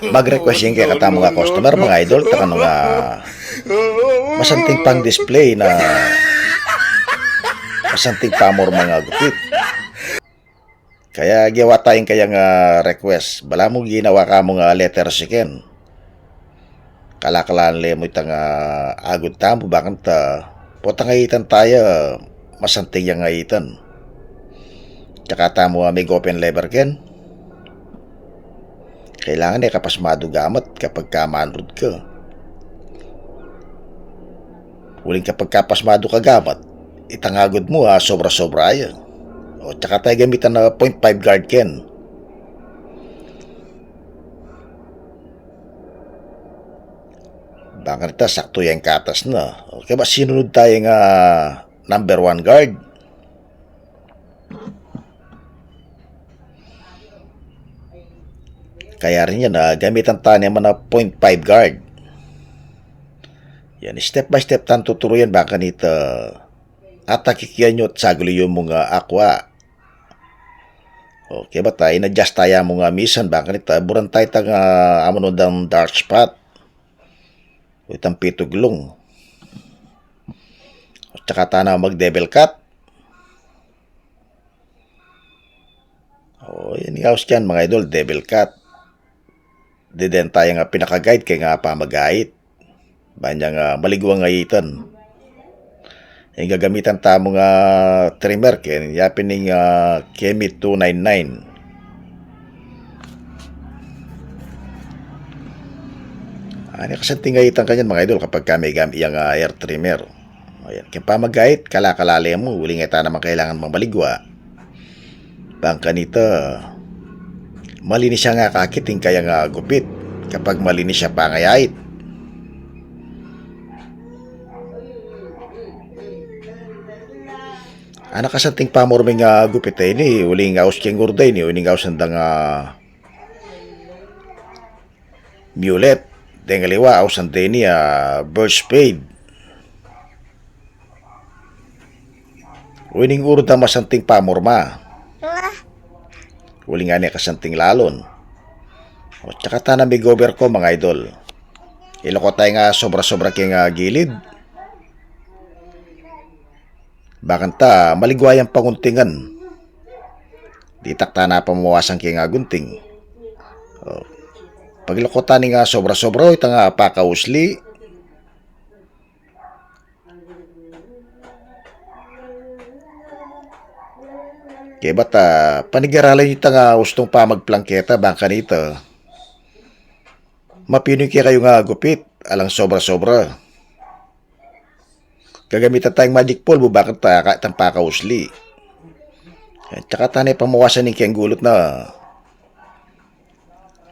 mag-request yung kaya katamo nga customer mga idol taka nga masanting pang display na masanting pamor mga gupit. Kaya giwa tayong kaya nga request. Bala mo ginawa ka mo nga letter siken. Kalakalaan le mo itang agod tamo bakit potang ngayitan tayo masanting yung ngayitan. Tsaka tamo may open lever ken. Kailangan kapasmado gamat kapag kamanrod ka. Uling kapag kapasmado ka gamat, itangagod mo sobra-sobra yan. O tsaka tayo gamitan na 0.5 guard ken. Baka nita sakto yung katas na. O kaya ba sinunod tayo nga number 1 guard? Kaya rin yan gamitan tayo naman na 0.5 guard. Yan, step by step tan tuturo yan baka nita atakikiyan nyo at sagli yung mga aqua. Okay ba tayo na-adjust tayo mga misan baka nita buran tayo tanga amunod ang dark spot. O itang pituglong. O tsaka tayo na mag-devil cut. O yan nga yan mga idol, devil cut. Di din tayo nga pinaka-guide kaya nga pa mag-guide. Banya nga maligwang ngayitan. Yung gagamitan tamo nga trimmer kaya yapin ng Kemi 299. Ano kasanting ngayitan kanyan mga idol kapag kami gamit yung air trimmer. Ayan, kaya pa mag-guide, kalakalali mo, uli nga tayo naman kailangan maligwa. Bangka nito, malinis siya nga kakiting kaya nga gupit kapag malinis siya pangayait. Anak kasanting pamorming gupit ini uling aus keng gurday ni uling aus sandang mulet dengaliwa aus sanday ni bird spade uling urda masanting pamorma uling ani kasanting lalon o tsaka tanan may gober ko mga idol iloko tayo nga sobra-sobra keng gilid. Bakit maligwayang panguntingan. Di takta na pamawasan kaya nga gunting. Paglakotan ni nga sobra-sobra, ito nga pakausli. Kaya ba't panigaralan ito nga ustong pa magplangketa bangka nito. Mapinoy kaya kayo nga gupit, alang sobra-sobra. Gagamitan tayong magic pole, bakit itang pakausli. At saka tanay pamawasan ng kiyang gulot na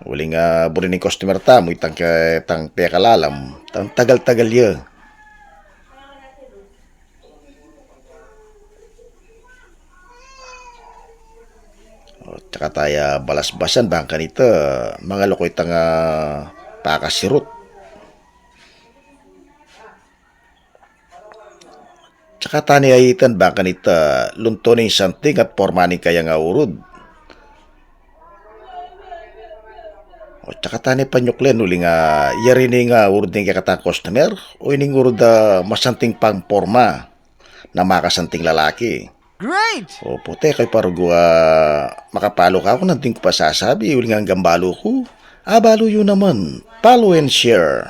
uling burin ng customer tamo, itang pekalalam, itang tagal-tagal ya. At saka tayo balas-basan, bangka nito, mga loko itang pakasirot. Tsaka tani ayitan baka nita lunto ni something at pormani kaya nga urod. O tsaka tani panyuklen uli nga yari ni nga urod ni kakatang customer o ining urod masanting pang porma na makasanting lalaki. Great! O puti kay parugo makapalo ka ako nanting ko pa sasabi uli nga ang gambalo ko. Balo yun naman. Follow and share.